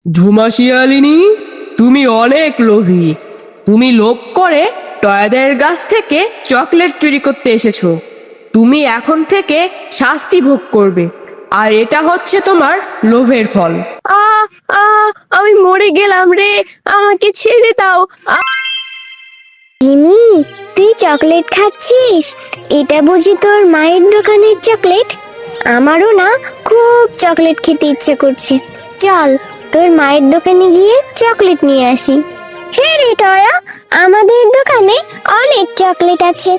ঝুমা শিয়ালিনী, তুমি অনেক লোভী। তুমি লোভ করে টয়াদের গাছ থেকে চকলেট চুরি করতে এসেছো। তুমি এখন থেকে শাস্তি ভোগ করবে, আর এটা হচ্ছে তোমার লোভের ফল। আ আ আমি মরে গেলাম রে, আমাকে ছেড়ে দাও। জিমি, তুই চকলেট খাচ্ছিস? এটা বুঝি তোর মায়ের দোকানের চকলেট? আমারও না খুব চকলেট খেতে ইচ্ছে করছে। চল তোর মায়ের দোকানে গিয়ে চকলেট নিয়ে আসি। হ্যাঁ রে টয়া, আমাদের দোকানে অনেক চকলেট আছে,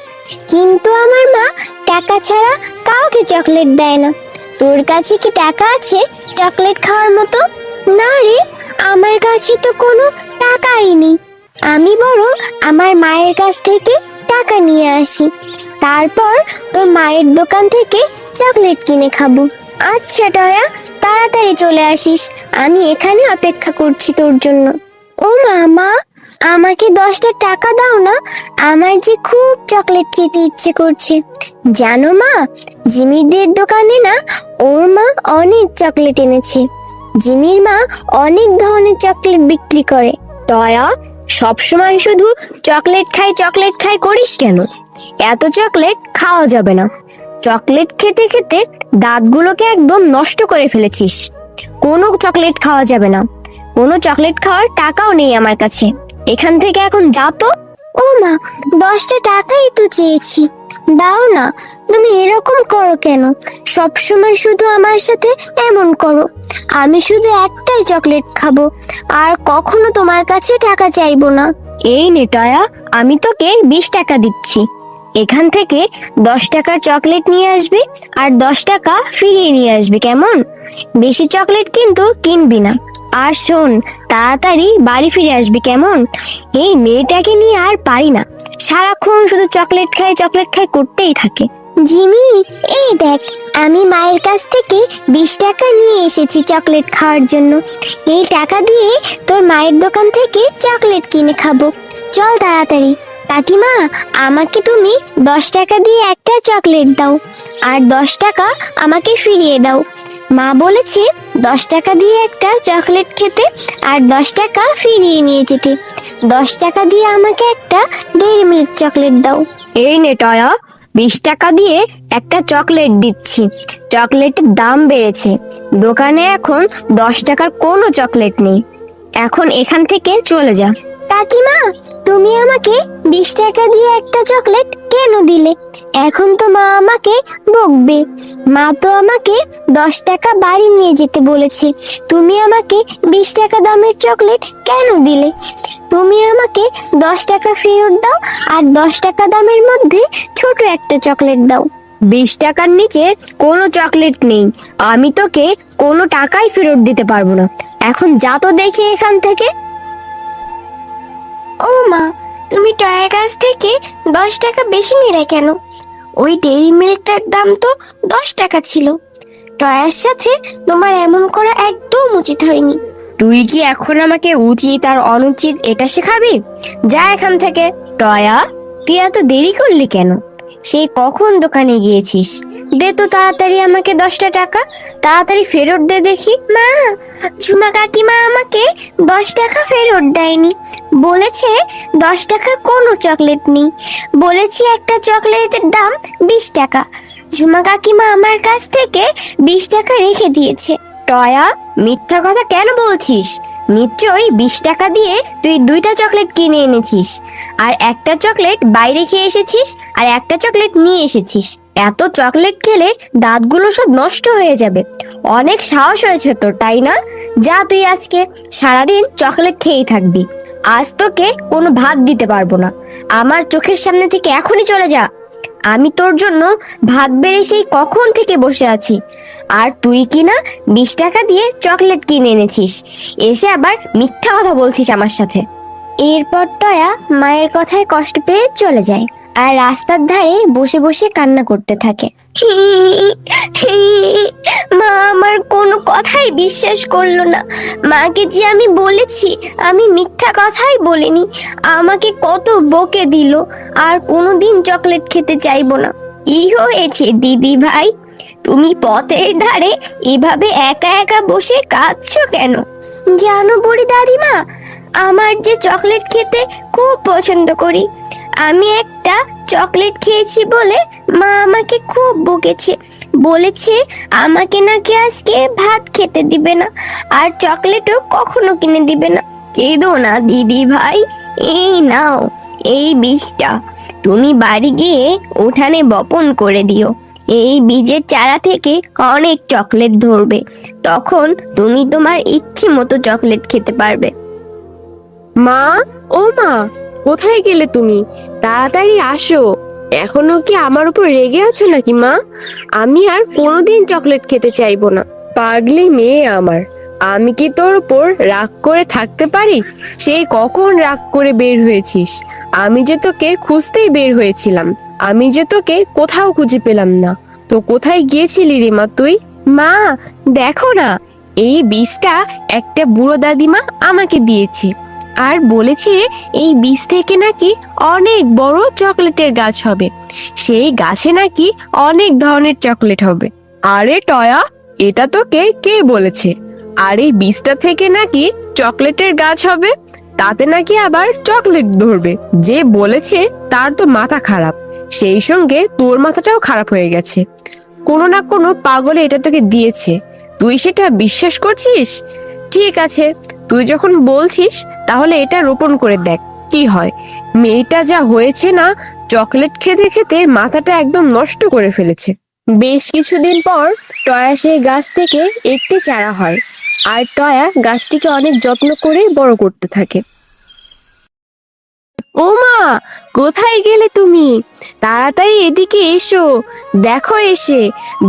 কিন্তু আমার মা টাকা ছাড়া কাউকে চকলেট দেয় না। তোর কাছে কি টাকা আছে চকলেট খাওয়ার মতো? না রে, আমার কাছে তো কোনো টাকাই নেই। আমি বরং আমার মায়ের কাছ থেকে টাকা নিয়ে আসি, তারপর তোর মায়ের দোকান থেকে চকলেট কিনে খাবো। আচ্ছা টয়া, তাড়াতাড়ি চলে আসিস, আমি এখানে অপেক্ষা করছি তোর জন্য। ও মা, আমাকে 10টা টাকা দাও না, আমার যে খুব চকলেট খেতে ইচ্ছে করছে। জানো মা, জিমিদের দোকানে না ওর মা অনেক চকলেট এনেছে। জিমির মা অনেক ধরনের চকলেট বিক্রি করে। দয়া, সবসময় শুধু চকলেট খাই করিস কেন? এত চকলেট খাওয়া যাবে না। চকলেট খেতে খেতে দাঁতগুলোকে একদম নষ্ট করে ফেলেছিস। কোনো চকলেট খাওয়া যাবে না। কোনো চকলেট খাওয়ার টাকাও নেই আমার কাছে। এখান থেকে এখন যা তো। ও মা, 10টা টাকাই তো চেয়েছি, দাও না। তুমি এরকম করো কেন? সব সময় শুধু আমার সাথে এমন করো। আমি শুধু একটাই চকলেট খাবো, আর কখনো তোমার কাছে টাকা চাইবো না। এই নে টয়া, আমি তোকে 20 টাকা দিচ্ছি। এখান থেকে 10 টাকার চকলেট নিয়ে আসবি, আর 10 টাকা ফিরিয়ে নিয়ে আসবি, কেমন? বেশি চকলেট কিন্তু কিনবি না। আর শোন, তাড়াতাড়ি বাড়ি ফিরে আসবি, কেমন? এই মেয়েটাকে নিয়ে আর পারি না, সারাক্ষণ শুধু চকলেট খাই করতেই থাকে। জিমি, এই দেখ, আমি মায়ের কাছ থেকে 20 টাকা নিয়ে এসেছি চকলেট খাওয়ার জন্য। এই টাকা দিয়ে তোর মায়ের দোকান থেকে চকলেট কিনে খাবো। চল তাড়াতাড়ি। কাকিমা, আমাকে তুমি 10 টাকা দিয়ে একটা চকলেট দাও, আর 10 টাকা আমাকে ফিরিয়ে দাও। মা বলেছে 10 টাকা দিয়ে একটা চকলেট খেতে, আর 10 টাকা ফিরিয়ে নিয়ে যেতে। 10 টাকা দিয়ে আমাকে একটা ডেইরি মিল্ক চকলেট দাও। এই নে টয়া, 20 টাকা দিয়ে একটা চকলেট দিচ্ছি। চকলেটের দাম বেড়েছে, দোকানে এখন 10 টাকার কোনো চকলেট নেই। এখন এখান থেকে চলে যা। কাকিমা, তুমি আমাকে 20 টাকা দিয়ে একটা চকলেট কেন দিলে? এখন তো মা আমাকে বকবে। মা তো আমাকে 10 টাকা বাড়ি নিয়ে যেতে বলেছে। তুমি আমাকে 20 টাকা দামের চকলেট কেন দিলে? তুমি আমাকে 10 টাকা ফেরত দাও, আর 10 টাকা দামের মধ্যে ছোট একটা চকলেট দাও। 20 টাকার নিচে কোনো চকলেট নেই। আমি তোকে কোনো টাকাই ফেরত দিতে পারবো না। এখন যা তো দেখি এখান থেকে। ও মা, তুমি টয়ের কাছ থেকে 10 টাকা বেশি নিলে কেন? ওই ডেইরি মিল্কটার দাম তো 10 টাকা ছিল। টয়ের সাথে তোমার এমন করা একদম উচিত হয়নি। তুই কি এখন আমাকে উচিত আর অনুচিত এটা শেখাবি? যা এখান থেকে। টয়া, তুই এত দেরি করলি কেন? সেই কখন দোকানে গিয়েছিস? দে তো তাড়াতাড়ি আমাকে 10টা টাকা, তাড়াতাড়ি ফেরত দে দেখি। মা, ঝুমা কাকিমা আমাকে 10 টাকা ফেরত দেয়নি। বলেছে 10 টাকার কোনো চকলেট নেই। বলেছি একটা চকলেটের দাম 20 টাকা। ঝুমা কাকিমা আমার কাছ থেকে 20 টাকা রেখে দিয়েছে। টয়া, মিথ্যা কথা কেন বলছিস? নিশ্চয়ই 20 টাকা দিয়ে তুই 2টা চকলেট কিনে এনেছিস, আর একটা চকলেট বাইরে খেয়ে এসেছিস, আর একটা চকলেট নিয়ে এসেছিস। এত চকলেট খেলে দাঁতগুলো সব নষ্ট হয়ে যাবে। অনেক সাহস হয়েছে তোর, তাই না? যা, তুই আজকে সারাদিন চকলেট খেয়েই থাকবি। আজ তোকে কোনো ভাত দিতে পারবো না। আমার চোখের সামনে থেকে এখনই চলে যা। আমি তোর জন্য ভাত বেড়ে সেই কখন থেকে বসে আছি, আর তুই কি না 20 টাকা দিয়ে চকলেট কিনে এনেছিস, এসে আবার মিথ্যা কথা বলছিস আমার সাথে। এরপর টয়া মায়ের কথায় কষ্ট পেয়ে চলে যায়, আর রাস্তার ধারে বসে বসে কান্না করতে থাকে। মা আমার কোনো কথাই বিশ্বাস করলো না। মাকে যে আমি বলেছি আমি মিথ্যা কথাই বলিনি, আমাকে কত বকে দিল, আর কোনোদিন চকলেট খেতে চাইবো না। কি হয়েছে দিদি ভাই? তুমি পথের ধারে এভাবে একা একা বসে কাঁদছো কেন? জানো বুড়ি দাদিমা, আমার যে চকলেট খেতে খুব পছন্দ করি, আমি একটা চকলেট খেয়েছি বলে মা আমাকে খুব বকেছে। বলেছে আমাকে নাকি আজকে ভাত খেতে দিবে না, আর চকলেটও কখনো কিনে দিবে না। কেঁদো না দিদি ভাই, এই নাও এই বীজটা, তুমি বাড়ি গিয়ে উঠানে বপন করে দিও। এই বীজের চারা থেকে অনেক চকলেট ধরবে, তখন তুমি তোমার ইচ্ছে মতো চকলেট খেতে পারবে। মা, ও মা, কোথায় গেলে তুমি? তাড়াতাড়ি আসো। এখনো কি আমার উপর রেগে আছো নাকি মা? আমি আর কোনোদিন চকলেট খেতে চাইবো না। পাগলি মেয়ে আমার, আমি কি তোর উপর রাগ করে থাকতে পারি? সেই কখন রাগ করে বের হয়েছিস? আমি যে তোকে খুঁজতেই বের হয়েছিলাম, আমি যে তোকে কোথাও খুঁজে পেলাম না। তো কোথায় গিয়েছিলি রে মা তুই? মা দেখো না, এই বীজটা একটা বুড়ো দাদিমা আমাকে দিয়েছে, আর বলেছে এই বীজ থেকে নাকি অনেক বড় চকলেটের গাছ হবে, সেই গাছে নাকি অনেক ধরনের চকলেট হবে। আরে টয়া, এটা তোকে কে বলেছে? আর এই বীজটা থেকে নাকি চকলেটের গাছ হবে, তাতে নাকি আবার চকলেট ধরবে? যে বলেছে তার তো মাথা খারাপ, সেই সঙ্গে তোর মাথাটাও খারাপ হয়ে গেছে। কোনো না কোনো পাগলে এটা তোকে দিয়েছে, তুই সেটা বিশ্বাস করছিস? ঠিক আছে, তুই যখন বলছিস তাহলে এটা রোপণ করে দেখ কি হয়। মেয়েটা যা হয়েছে না, চকলেট খেতে খেতে মাথাটা একদম নষ্ট করে ফেলেছে। বেশ কিছুদিন পর টয়া সেই গাছ থেকে একটি চারা হয়, আর টয়া গাছটিকে অনেক যত্ন করে বড় করতে থাকে। ও মা, কোথায় গেলে তুমি? তাড়াতাড়ি এদিকে এসো। দেখো, এসে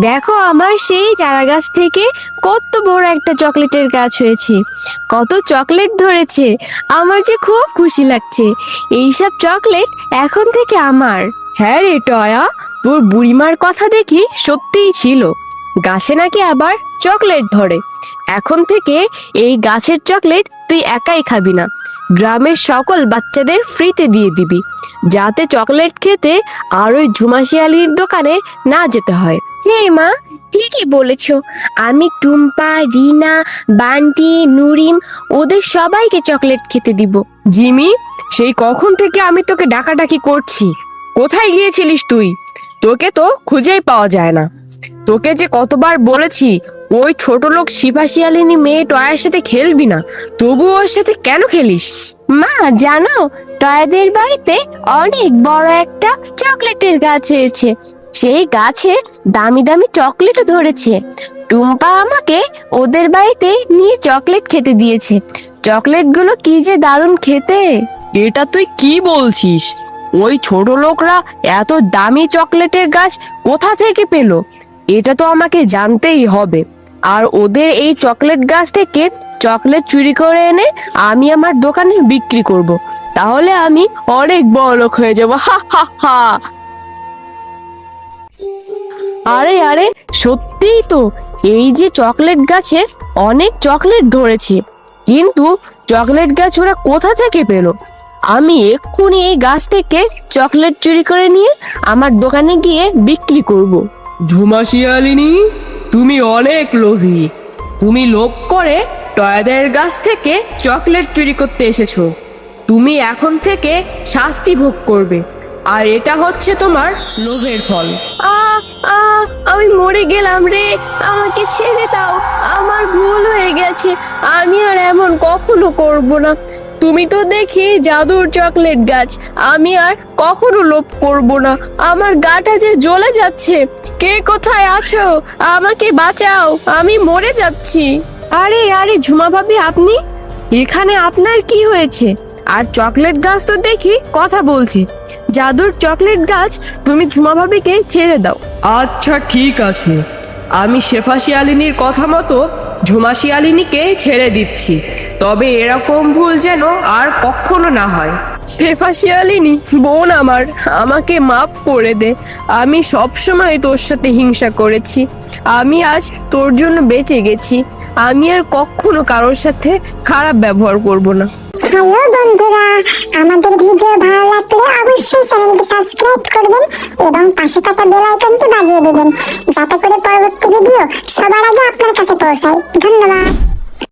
দেখো আমার সেই চারা গাছ থেকে কত বড় একটা চকলেটের গাছ হয়েছে, কত চকলেট ধরেছে। আমার যে খুব খুশি লাগছে, এইসব চকলেট এখন থেকে আমার। হ্যাঁ রে টয়া, তোর বুড়িমার কথা দেখি সত্যিই ছিল, গাছে নাকি আবার চকলেট ধরে। এখন থেকে এই গাছের চকলেট তুই একাই খাবি না, গ্রামের সকল বাচ্চাদের ফ্রিতে দিয়ে দিবি, যাতে চকলেট খেতে আর ওই ঝুমাশিয়ালির দোকানে না যেতে হয়। হ্যাঁ মা, ঠিকই বলেছো। আমি টুম্পা, রিনা, বান্টি, নুরিম ওদের সবাইকে চকলেট খেতে দিব। জিমি, সেই কখন থেকে আমি তোকে ডাকাডাকি করছি, কোথায় গিয়েছিলিস তুই? তোকে তো খুঁজেই পাওয়া যায় না। তোকে যে কতবার বলেছি ওই ছোট লোক শিবাশিয়ালিনী মেয়ে টয়ের সাথে খেলবি না, তবু ওর সাথে কেন খেলিস? মা জানো, টয়াদের বাড়িতে অনেক বড় একটা চকলেটের গাছ হয়েছে, সেই গাছে দামি দামি চকলেটও ধরেছে। টুম্পা আমাকে ওদের বাড়িতে নিয়ে চকলেট খেতে দিয়েছে, চকলেটগুলো কি যে দারুণ খেতে। এটা তুই কি বলছিস? ওই ছোট লোকরা এত দামি চকলেটের গাছ কোথা থেকে পেলো? এটা তো আমাকে জানতেই হবে। আর ওদের এই চকলেট গাছ থেকে চকলেট চুরি করে এনে আমি আমার দোকানে বিক্রি করব, তাহলে আমি অনেক বড় লোক হয়ে যাব। হা হা হা। আরে আরে, সত্যিই তো, এই যে চকলেট গাছে অনেক চকলেট ধরেছে, কিন্তু চকলেট গাছ ওরা কোথা থেকে পেলো? আমি এক্ষুনি এই গাছ থেকে চকলেট চুরি করে নিয়ে আমার দোকানে গিয়ে বিক্রি করব। ঝুমাশিয়ালিনী, তুমি অনেক লোভী। তুমি লোভ করে টয়াদের গাছ থেকে চকলেট চুরি করতে এসেছো। তুমি এখন থেকে শাস্তি ভোগ করবে, আর এটা হচ্ছে তোমার লোভের ফল। আমি মরে গেলাম রে, আমাকে ছেড়ে দাও, আমার ভুল হয়ে গেছে, আমি আর এমন কখনো করব না। তুমি তো দেখি জাদুর চকলেট গাছ, আমি আর কখনো লোভ করব না। আমার গাটা যে জ্বলে যাচ্ছে, কে কোথায় আছো? আমাকে বাঁচাও, আমি মরে যাচ্ছি। আরে আরে ঝুমা ভাবি, আপনি এখানে? আপনার কি হয়েছে? আর চকলেট গাছ তো দেখি কথা বলছে। জাদুর চকলেট গাছ, তুমি ঝুমা ভাবিকে ছেড়ে দাও। আচ্ছা ঠিক আছে, আমি শেফা শিয়ালিনীর কথা মতো ঝুমা শিয়ালিনীকে ছেড়ে দিচ্ছি, তবে এরকম ভুল যেন আর কখনো না হয়। শেফা শিয়ালিনী বোন আমার, আমাকে মাফ করে দে। আমি সব সময় তোর সাথে হিংসা করেছি, আমি আজ তোর জন্য বেঁচে গেছি। আমি আর কখনো কারোর সাথে খারাপ ব্যবহার করব না। হ্যালো বন্ধুরা, আমাদের ভিডিও ভালো লাগলে অবশ্যই চ্যানেলটি সাবস্ক্রাইব করবেন এবং পাশে থাকা বেল আইকনটি বাজিয়ে দেবেন, যাতে করে পরবর্তী ভিডিও সবার আগে আপনার কাছে পৌঁছায়। ধন্যবাদ।